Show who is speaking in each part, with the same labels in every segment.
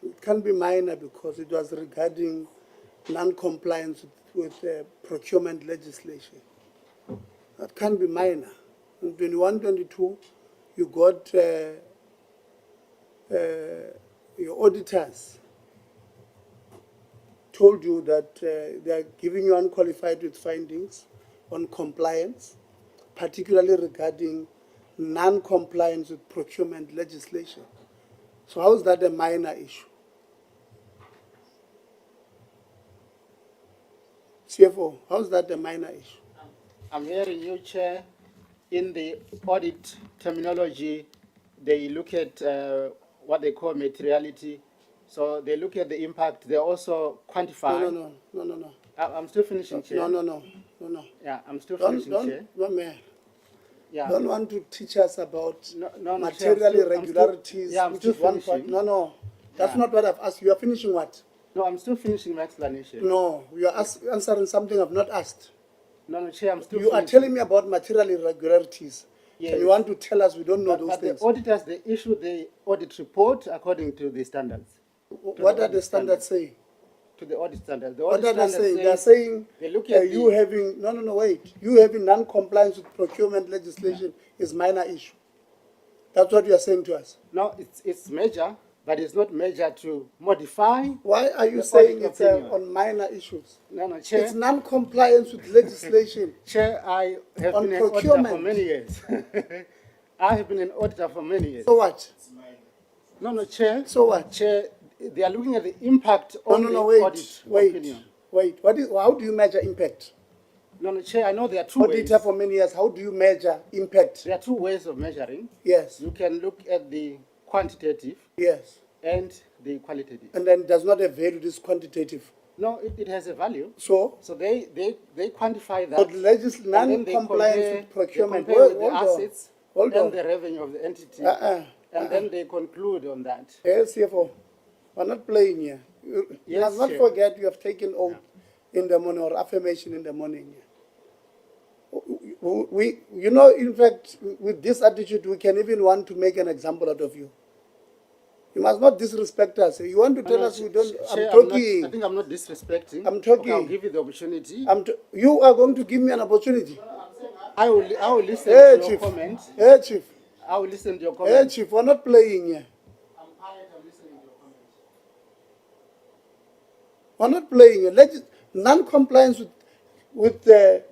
Speaker 1: it can be minor because it was regarding non-compliance with procurement legislation. That can be minor. In 21-22, you got your auditors told you that they are giving you unqualified with findings on compliance, particularly regarding non-compliance with procurement legislation. So how is that a minor issue? CFO, how is that a minor issue?
Speaker 2: I'm hearing you, Chair. In the audit terminology, they look at what they call materiality. So they look at the impact. They also quantify.
Speaker 1: No.
Speaker 2: I'm still finishing, Chair.
Speaker 1: No.
Speaker 2: Yeah, I'm still finishing, Chair.
Speaker 1: Yeah. Don't want to teach us about material
Speaker 2: Chair,
Speaker 1: irregularities.
Speaker 2: I'm still finishing.
Speaker 1: No. That's not what I've asked you. You're finishing what?
Speaker 2: No, I'm still finishing my explanation.
Speaker 1: No, you're answering something I've not asked.
Speaker 2: No, Chair, I'm still
Speaker 1: You are telling me about material irregularities.
Speaker 2: Yes.
Speaker 1: And you want to tell us we don't know those things.
Speaker 2: The auditors, they issue the audit report according to the standards.
Speaker 1: What are the standards saying?
Speaker 2: To the audit standards. The
Speaker 1: What
Speaker 2: audit
Speaker 1: are they saying? They're saying
Speaker 2: they look at
Speaker 1: you having, wait. You having non-compliance with procurement legislation is minor issue. That's what you are saying to us.
Speaker 2: No, it's major, but it's not major to modify.
Speaker 1: Why are you saying it's on minor issues?
Speaker 2: No, Chair.
Speaker 1: It's non-compliance with legislation.
Speaker 2: Chair, I have been an auditor for many years. I have been an auditor for many years.
Speaker 1: So what?
Speaker 2: No, Chair.
Speaker 1: So what?
Speaker 2: Chair, they are looking at the impact on the audit opinion.
Speaker 1: Wait. How do you measure impact?
Speaker 2: No, Chair, I know there are two ways.
Speaker 1: Auditor for many years, how do you measure impact?
Speaker 2: There are two ways of measuring.
Speaker 1: Yes.
Speaker 2: You can look at the quantitative.
Speaker 1: Yes.
Speaker 2: And the qualitative.
Speaker 1: And then it does not have value, this quantitative.
Speaker 2: No, it has a value.
Speaker 1: So
Speaker 2: they quantify that.
Speaker 1: But non-compliance with procurement.
Speaker 2: The assets and the revenue of the entity. And then they conclude on that.
Speaker 1: Yes, CFO. We're not playing here. You must not forget you have taken oath in the morning or affirmation in the morning. In fact, with this attitude, we can even want to make an example out of you. You must not disrespect us. You want to tell us we don't.
Speaker 2: Chair,
Speaker 1: I'm talking.
Speaker 2: I think I'm not disrespecting.
Speaker 1: I'm talking.
Speaker 2: Okay, I'll give you the opportunity.
Speaker 1: You are going to give me an opportunity.
Speaker 2: I will listen to your comment.
Speaker 1: Hey, Chief.
Speaker 2: I will listen to your comment.
Speaker 1: Hey, Chief, we're not playing here.
Speaker 2: I'm listening to your comment.
Speaker 1: We're not playing here. Non-compliance with the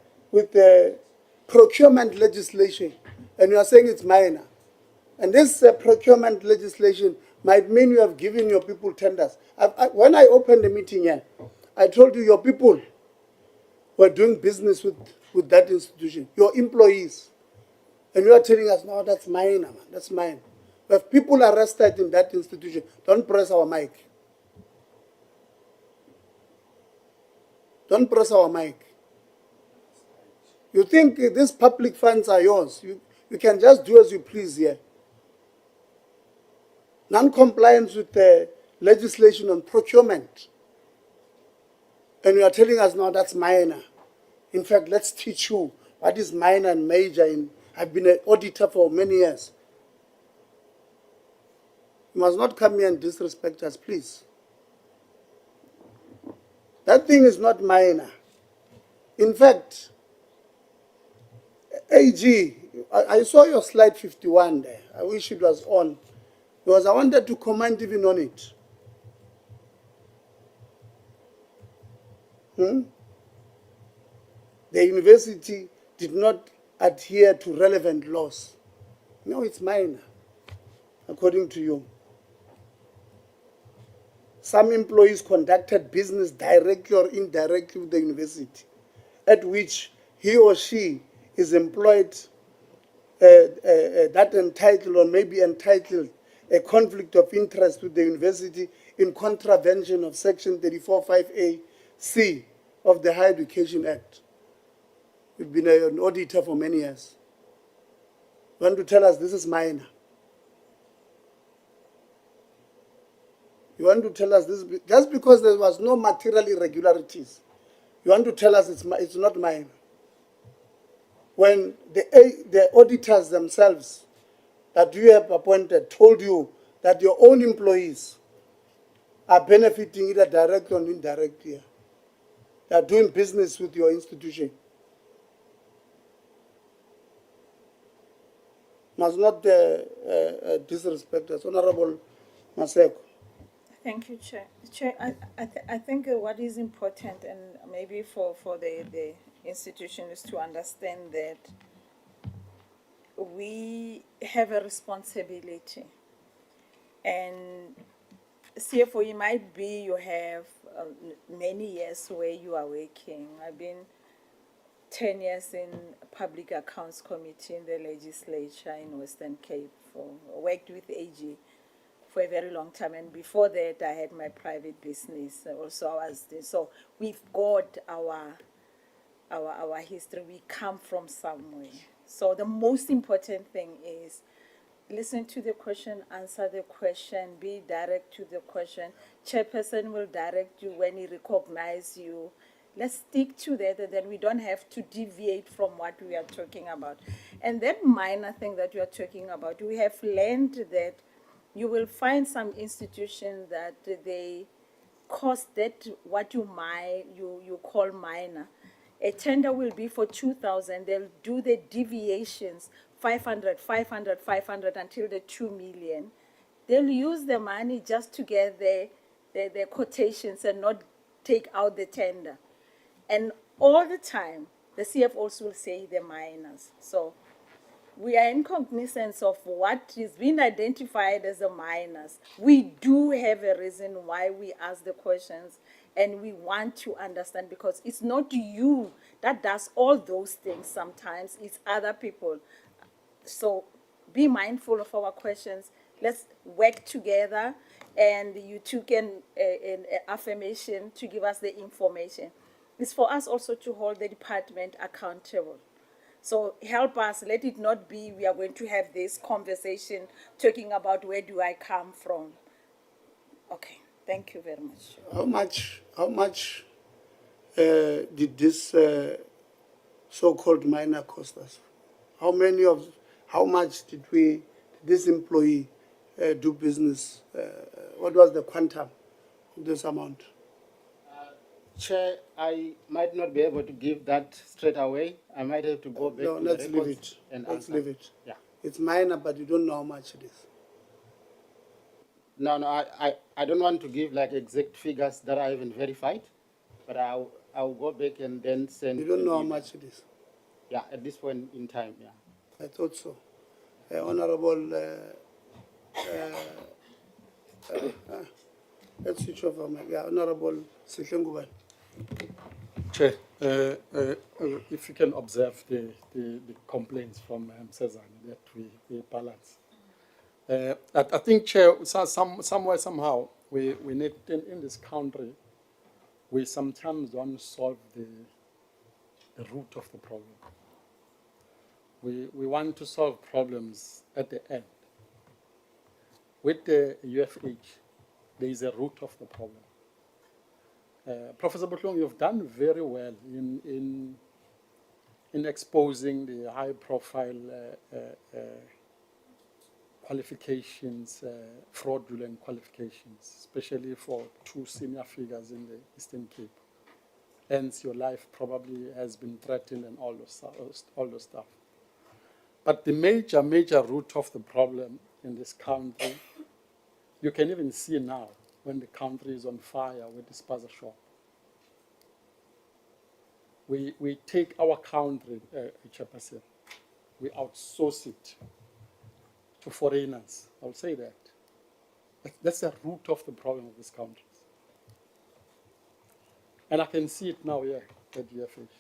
Speaker 1: procurement legislation, and you are saying it's minor. And this procurement legislation might mean you have given your people tenders. When I opened the meeting here, I told you your people were doing business with that institution, your employees. And you are telling us, no, that's mine, man. That's mine. If people are arrested in that institution, don't press our mic. Don't press our mic. You think these public funds are yours. You can just do as you please here. Non-compliance with the legislation on procurement. And you are telling us, no, that's minor. In fact, let's teach you what is minor and major. I've been an auditor for many years. You must not come here and disrespect us, please. That thing is not minor. In fact, AG, I saw your slide 51 there. I wish it was on. Because I wanted to comment even on it. The university did not adhere to relevant laws. No, it's minor, according to you. Some employees conducted business directly or indirectly with the university, at which he or she is employed that entitled or maybe entitled a conflict of interest with the university in contravention of Section 34(5)(a)(c) of the Higher Education Act. You've been an auditor for many years. You want to tell us this is minor? You want to tell us this just because there was no material irregularities? You want to tell us it's not minor? When the auditors themselves that you have appointed told you that your own employees are benefiting either direct or indirect here? They are doing business with your institution. Must not disrespect us. Honorable Maseko.
Speaker 3: Thank you, Chair. Chair, I think what is important, and maybe for the institution, is to understand that we have a responsibility. And CFO, it might be you have many years where you are working. I've been 10 years in Public Accounts Committee in the legislature in Western Cape, worked with AG for a very long time, and before that I had my private business also. I was there. So we've got our history. We come from somewhere. So the most important thing is listen to the question, answer the question, be direct to the question. Chairperson will direct you when he recognizes you. Let's stick to that, and then we don't have to deviate from what we are talking about. And that minor thing that you are talking about, we have learned that you will find some institutions that they cost that what you call minor. A tender will be for 2,000. They'll do the deviations, 500, 500, 500 until the 2 million. They'll use the money just to get the quotations and not take out the tender. And all the time, the CFOs will say the minors. So we are in cognizance of what is being identified as the minors. We do have a reason why we ask the questions, and we want to understand, because it's not you that does all those things sometimes, it's other people. So be mindful of our questions. Let's work together, and you took an affirmation to give us the information. It's for us also to hold the department accountable. So help us. Let it not be we are going to have this conversation talking about where do I come from. Okay, thank you very much.
Speaker 1: How much did this so-called minor cost us? How much did this employee do business? What was the quantum of this amount?
Speaker 2: Chair, I might not be able to give that straight away. I might have to go back
Speaker 1: No,
Speaker 2: to
Speaker 1: let's
Speaker 2: the
Speaker 1: leave
Speaker 2: records
Speaker 1: it.
Speaker 2: and
Speaker 1: Let's
Speaker 2: answer.
Speaker 1: leave it.
Speaker 2: Yeah.
Speaker 1: It's minor, but you don't know how much it is.
Speaker 2: No, I don't want to give like exact figures that I haven't verified, but I'll go back and then send.
Speaker 1: You don't
Speaker 2: an
Speaker 1: know how
Speaker 2: email.
Speaker 1: much it is.
Speaker 2: Yeah, at this point in time, yeah.
Speaker 1: I thought so. Honorable, let's switch over. Honorable Sihlenguban.
Speaker 4: Chair, if you can observe the complaints from Msezane that we balance. I think, Chair, somewhere, somehow, we need, in this country, we sometimes don't solve the root of the problem. We want to solve problems at the end. With the UFH, there is a root of the problem. Professor Butlong, you've done very well in exposing the high-profile qualifications, fraudulent qualifications, especially for two senior figures in the Eastern Cape. Hence, your life probably has been threatened and all those stuff. But the major root of the problem in this country, you can even see now when the country is on fire with the spaza shop. We take our country, Chairperson, we outsource it to foreigners. I'll say that. That's the root of the problem of this country. And I can see it now here at UFH.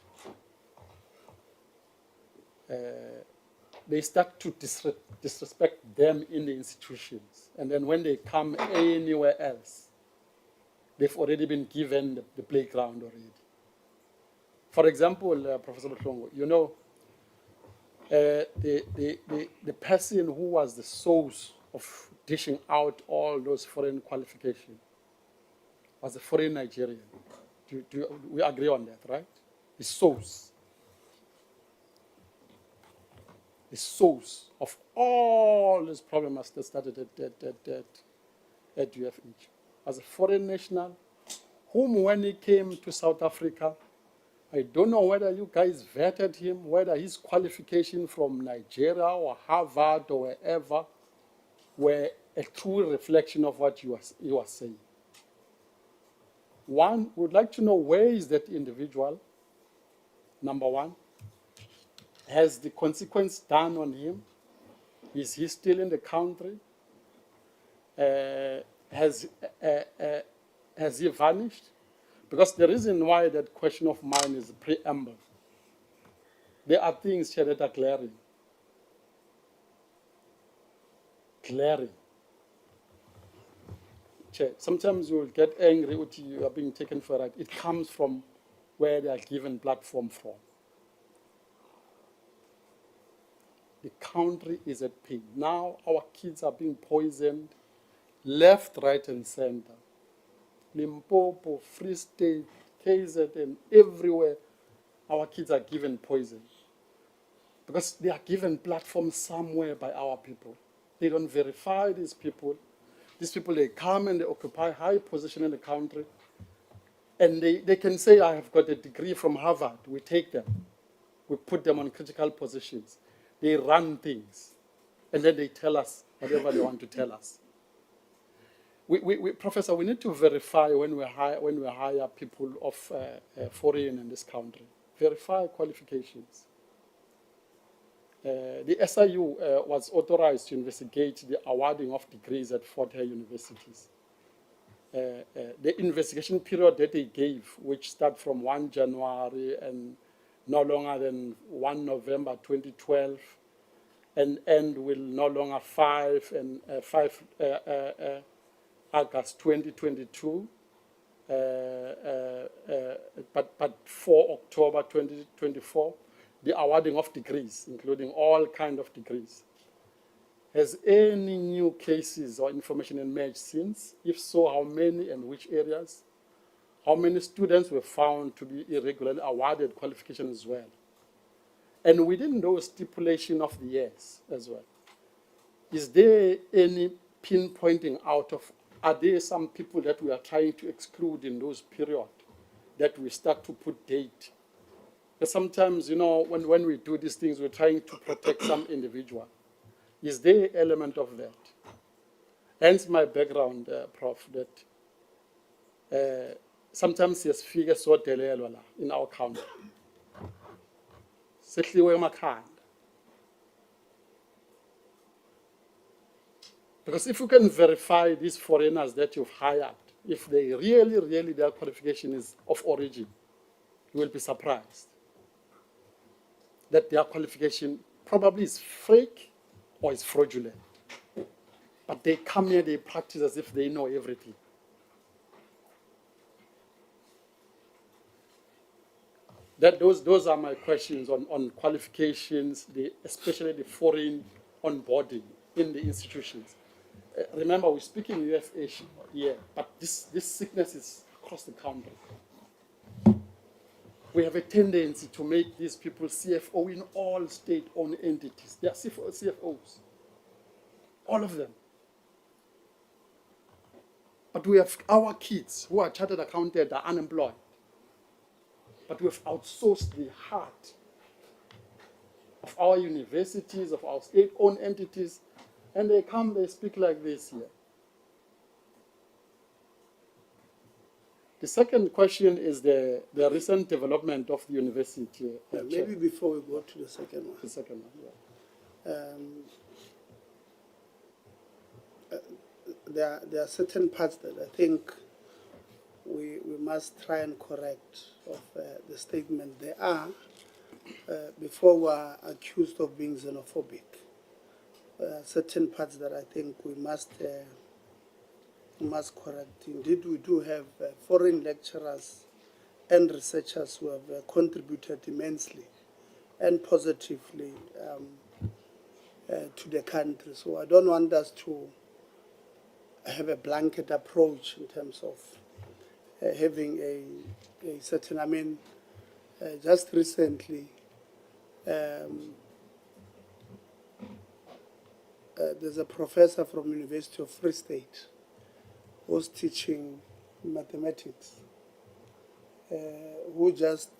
Speaker 4: They start to disrespect them in the institutions. And then when they come anywhere else, they've already been given the playground already. For example, Professor Butlongo, you know, the person who was the source of dishing out all those foreign qualifications was a foreign Nigerian. We agree on that, right? The source. the source of all these problems that started at UFH. As a foreign national, whom when he came to South Africa, I don't know whether you guys vetted him, whether his qualification from Nigeria or Harvard or wherever were a true reflection of what you are saying. One, would like to know where is that individual, number one. Has the consequence done on him? Is he still in the country? Has he vanished? Because the reason why that question of mine is preamble, there are things here that are glaring. Glaring. Sometimes you will get angry when you are being taken for a ride. It comes from where they are given platform from. The country is at pain. Now our kids are being poisoned left, right, and center. Limpopo, Free State, KZN, everywhere, our kids are given poison. Because they are given platforms somewhere by our people. They don't verify these people. These people, they come and they occupy high position in the country. And they can say, I have got a degree from Harvard. We take them. We put them on critical positions. They run things. And then they tell us whatever they want to tell us. Professor, we need to verify when we hire people of foreign in this country. Verify qualifications. The SIU was authorized to investigate the awarding of degrees at 40 universities. The investigation period that they gave, which started from 1 January and no longer than 1 November 2012, and end with no longer 5 August 2022, but 4 October 2024, the awarding of degrees, including all kinds of degrees. Has any new cases or information emerged since? If so, how many and which areas? How many students were found to be irregularly awarded qualification as well? And within those stipulation of the years as well, is there any pinpointing out of, are there some people that we are trying to exclude in those periods that we start to put date? Because sometimes, you know, when we do these things, we're trying to protect some individual. Is there an element of that? Hence my background, Prof, that sometimes there's figures so in our country. Because if you can verify these foreigners that you've hired, if they really, their qualification is of origin, you will be surprised that their qualification probably is fake or is fraudulent. But they come here, they practice as if they know everything. Those are my questions on qualifications, especially the foreign onboarding in the institutions. Remember, we're speaking UFH here, but this sickness is across the country. We have a tendency to make these people CFO in all state-owned entities. They are CFOs, all of them. But we have our kids who are chartered accountants are unemployed. But we've outsourced the heart of our universities, of our state-owned entities, and they come, they speak like this here. The second question is the recent development of the university.
Speaker 1: Maybe before we go to the second one.
Speaker 4: The second one, yeah.
Speaker 1: There are certain parts that I think we must try and correct of the statement. There are, before we are accused of being xenophobic, certain parts that I think we must correct. Indeed, we do have foreign lecturers and researchers who have contributed immensely and positively to the country. So I don't want us to have a blanket approach in terms of having a certain, I mean, just recently, there's a professor from University of Free State who's teaching mathematics, who just,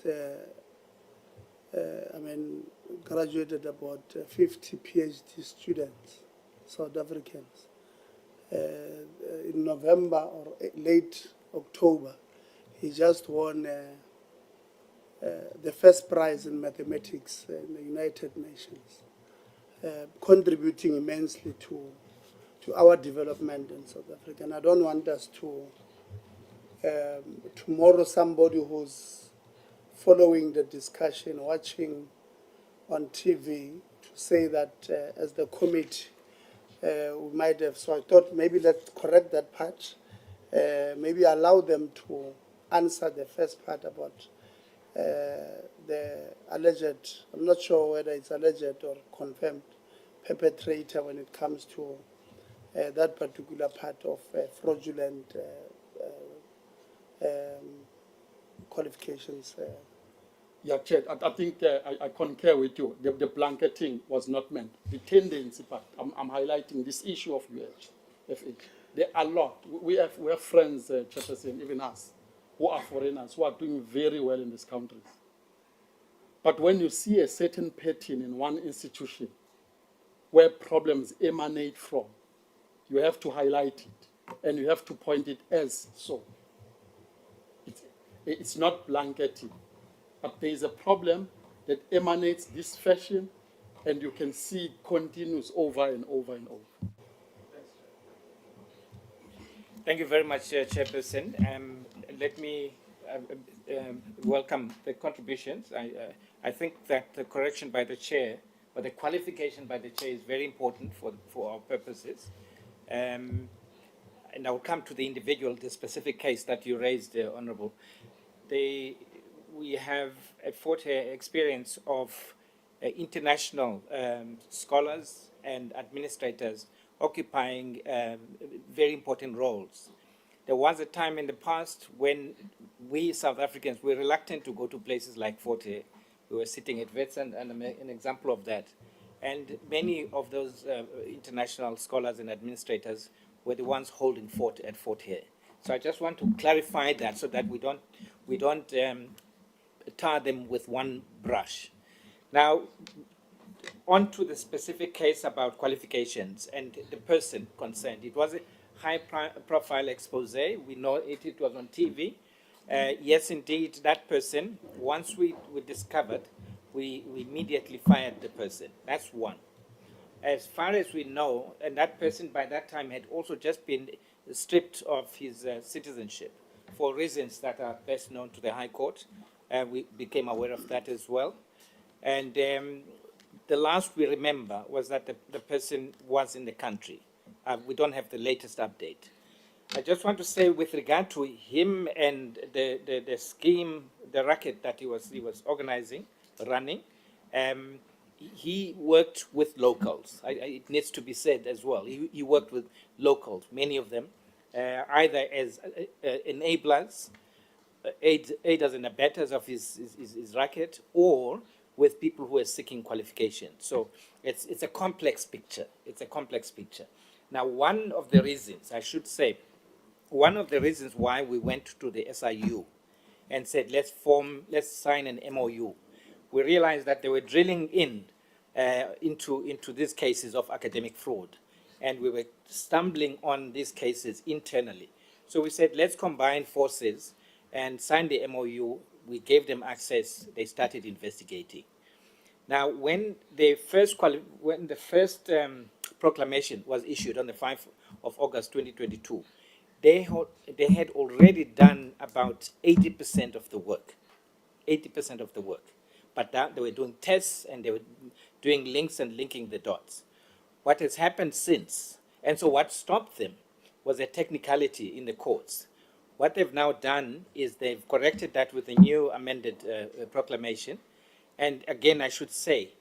Speaker 1: graduated about 50 PhD students, South Africans. In November or late October, he just won the first prize in mathematics in the United Nations, contributing immensely to our development in South Africa. And I don't want us to, tomorrow somebody who's following the discussion, watching on TV, to say that as the committee, we might have, so I thought maybe let's correct that part, maybe allow them to answer the first part about the alleged, I'm not sure whether it's alleged or confirmed, perpetrator when it comes to that particular part of fraudulent qualifications.
Speaker 4: Yeah, Chair, I think I concur with you. The blanketing was not meant. The tendency part, I'm highlighting this issue of UHFH. There are a lot. We have friends, Chairperson, even us, who are foreigners, who are doing very well in these countries. But when you see a certain pattern in one institution where problems emanate from, you have to highlight it and you have to point it as so. It's not blanketing, but there is a problem that emanates this fashion, and you can see it continues over and over and over.
Speaker 5: Thank you very much, Chairperson. Let me welcome the contributions. I think that the correction by the Chair, or the qualification by the Chair, is very important for our purposes. And I will come to the individual, the specific case that you raised, Honourable. We have at Fort Hare experience of international scholars and administrators occupying very important roles. There was a time in the past when we South Africans were reluctant to go to places like Fort Hare. We were sitting at Wits, and an example of that. And many of those international scholars and administrators were the ones holding fort at Fort Hare. So I just want to clarify that so that we don't tar them with one brush. Now, on to the specific case about qualifications and the person concerned. It was a high-profile expose. We know it was on TV. Yes, indeed, that person, once we discovered, we immediately fired the person. That's one. As far as we know, and that person by that time had also just been stripped of his citizenship for reasons that are best known to the High Court. We became aware of that as well. And the last we remember was that the person was in the country. We don't have the latest update. I just want to say with regard to him and the scheme, the racket that he was organizing, running, he worked with locals. It needs to be said as well. He worked with locals, many of them, either as enablers, aiders and abettors of his racket, or with people who are seeking qualification. So it's a complex picture. It's a complex picture. Now, one of the reasons, I should say, one of the reasons why we went to the SIU and said, let's sign an MOU, we realized that they were drilling into these cases of academic fraud. And we were stumbling on these cases internally. So we said, let's combine forces and sign the MOU. We gave them access. They started investigating. Now, when the first proclamation was issued on the 5th of August 2022, they had already done about 80% of the work. 80% of the work. But they were doing tests and they were doing links and linking the dots. What has happened since, and so what stopped them was a technicality in the courts. What they've now done is they've corrected that with a new amended proclamation. And again, I should say,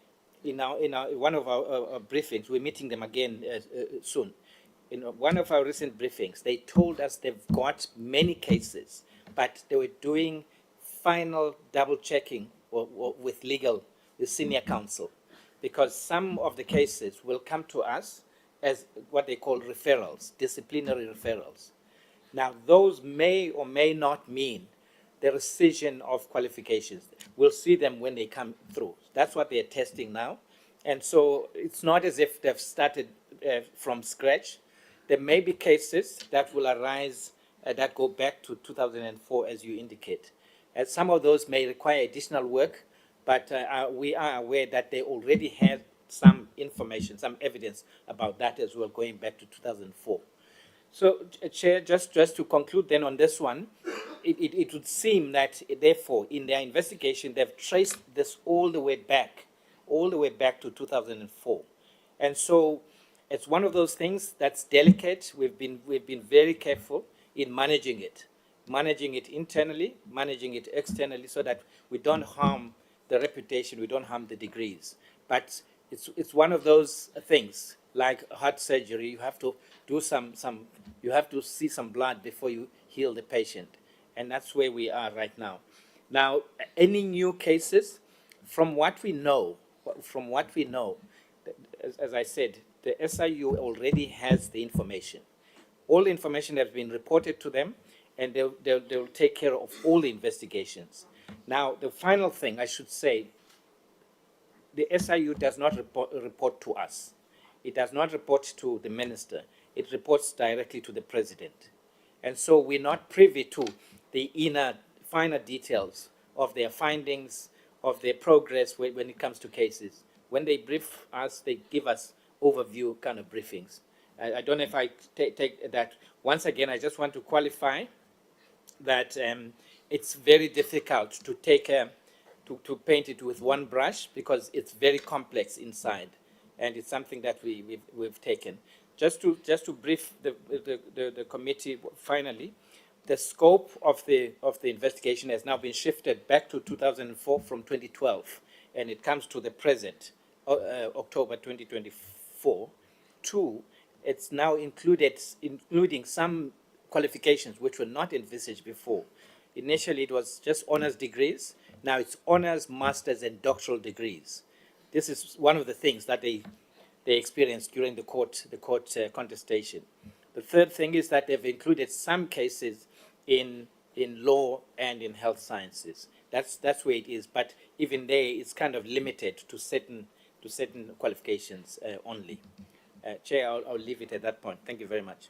Speaker 5: in one of our briefings, we're meeting them again soon. In one of our recent briefings, they told us they've got many cases, but they were doing final double checking with senior counsel, because some of the cases will come to us as what they call referrals, disciplinary referrals. Now, those may or may not mean the rescission of qualifications. We'll see them when they come through. That's what they're testing now. And so it's not as if they've started from scratch. There may be cases that will arise that go back to 2004, as you indicate. And some of those may require additional work, but we are aware that they already have some information, some evidence about that as well, going back to 2004. So, Chair, just to conclude then on this one, it would seem that, therefore, in their investigation, they've traced this all the way back to 2004. And so it's one of those things that's delicate. We've been very careful in managing it internally, managing it externally, so that we don't harm the reputation, we don't harm the degrees. But it's one of those things, like heart surgery. You have to do you have to see some blood before you heal the patient, and that's where we are right now. Now, any new cases, from what we know, as I said, the SIU already has the information. All the information has been reported to them, and they'll take care of all the investigations. Now, the final thing I should say, the SIU does not report to us. It does not report to the minister. It reports directly to the president. And so we're not privy to the finer details of their findings, of their progress when it comes to cases. When they brief us, they give us overview kind of briefings. I don't know if I take that. Once again, I just want to qualify that it's very difficult to take to paint it with one brush, because it's very complex inside, and it's something that we've taken. Just to brief the committee finally, the scope of the investigation has now been shifted back to 2004 from 2012, and it comes to the present, October 2024. Two, it's now including some qualifications which were not envisaged before. Initially, it was just honors degrees. Now it's honors, masters, and doctoral degrees. This is one of the things that they experienced during the court contestation. The third thing is that they've included some cases in law and in health sciences. That's where it is. But even there, it's kind of limited to certain qualifications only. Chair, I'll leave it at that point. Thank you very much.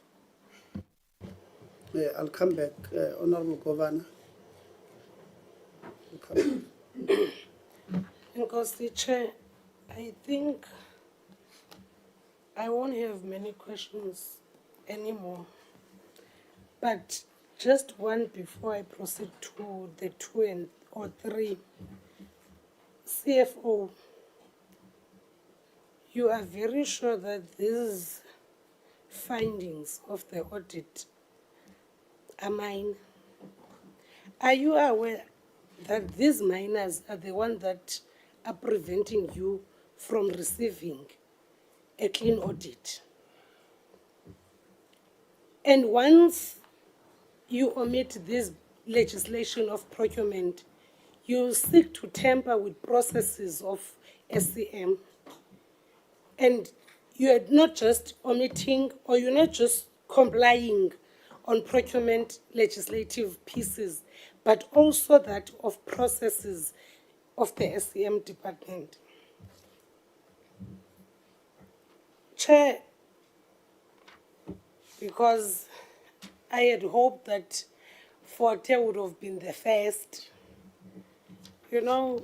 Speaker 1: Yeah, I'll come back, Honorable Governor.
Speaker 6: Because the Chair, I think I won't have many questions anymore. But just one before I proceed to the 2 or 3. CFO, you are very sure that these findings of the audit are mine? Are you aware that these minors are the ones that are preventing you from receiving a clean audit? And once you omit this legislation of procurement, you seek to tamper with processes of SCM. And you are not just omitting, or you're not just complying on procurement legislative pieces, but also that of processes of the SCM department. Chair, because I had hoped that Forte would have been the first. You know,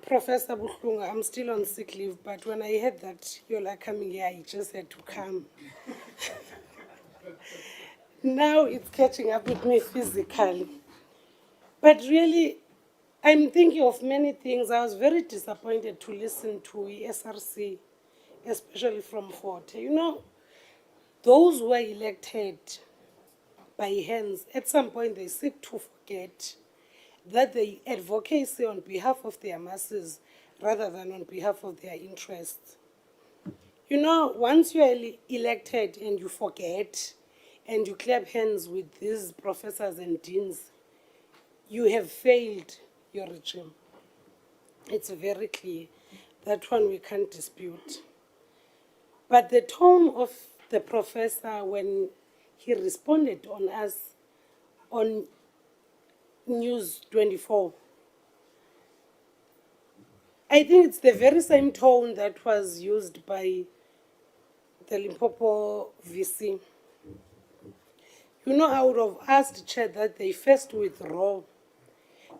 Speaker 6: Professor Buhlunga, I'm still on sick leave, but when I heard that you're coming here, I just had to come. Now it's catching up with me physically. But really, I'm thinking of many things. I was very disappointed to listen to SRC, especially from Forte. You know, those who were elected by hands, at some point they seek to forget that the advocacy on behalf of their masses rather than on behalf of their interests. You know, once you are elected and you forget and you clap hands with these professors and deans, you have failed your regime. It's very clear. That one we can't dispute. But the tone of the professor when he responded on us on News 24, I think it's the very same tone that was used by the Limpopo VC. You know, I would have asked Chair that they first withdraw,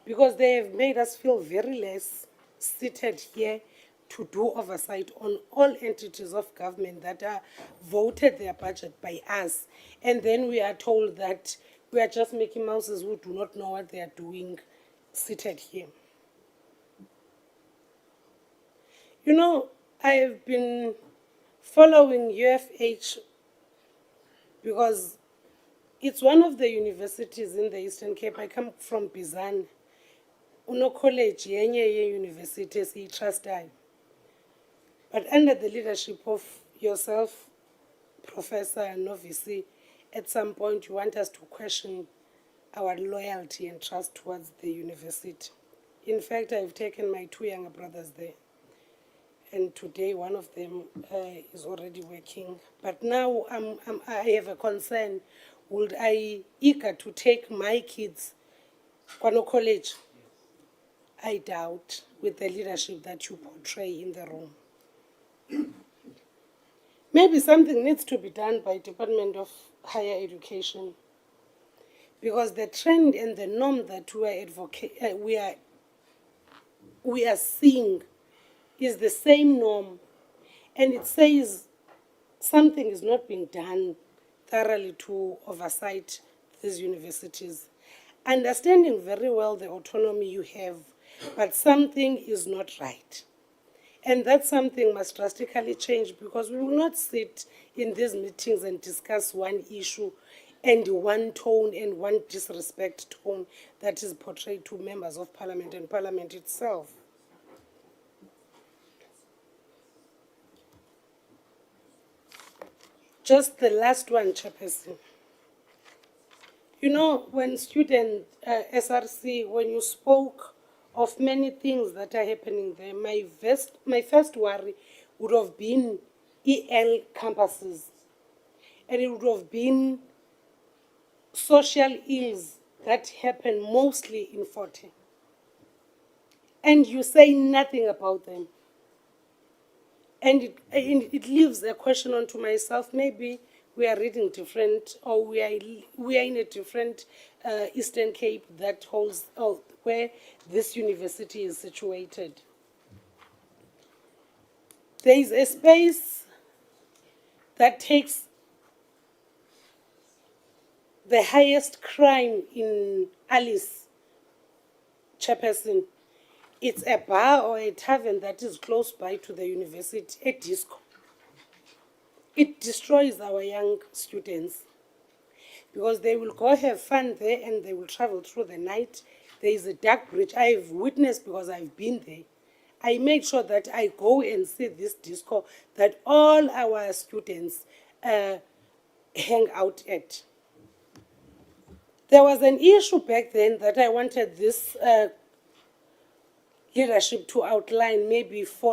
Speaker 6: because they have made us feel very less seated here to do oversight on all entities of government that are voted their budget by us. And then we are told that we are just Mickey Mouses who do not know what they are doing seated here. You know, I have been following UFH because it's one of the universities in the Eastern Cape. I come from Bizana. Uno college yenye ye university esiyitrastayo. But under the leadership of yourself, Professor and VC, at some point you want us to question our loyalty and trust towards the university. In fact, I've taken my 2 younger brothers there. And today one of them is already working. But now I have a concern. Would I eager to take my kids Kwano College? I doubt, with the leadership that you portray in the room. Maybe something needs to be done by Department of Higher Education, because the trend and the norm that we are seeing is the same norm, and it says something is not being done thoroughly to oversight these universities. Understanding very well the autonomy you have, but something is not right. And that something must drastically change, because we will not sit in these meetings and discuss one issue and one tone and one disrespect tone that is portrayed to members of Parliament and Parliament itself. Just the last one, Chairperson. You know, when student SRC, when you spoke of many things that are happening there, my first worry would have been EL campuses. And it would have been social ills that happen mostly in Fort Hare. And you say nothing about them. And it leaves a question onto myself. Maybe we are reading different, or we are in a different Eastern Cape that holds where this university is situated. There is a space that takes the highest crime in Alice, Chairperson. It's a bar or a tavern that is close by to the university, a disco. It destroys our young students, because they will go have fun there and they will travel through the night. There is a dark bridge. I have witnessed, because I've been there. I make sure that I go and see this disco that all our students hang out at. There was an issue back then that I wanted this leadership to outline, maybe for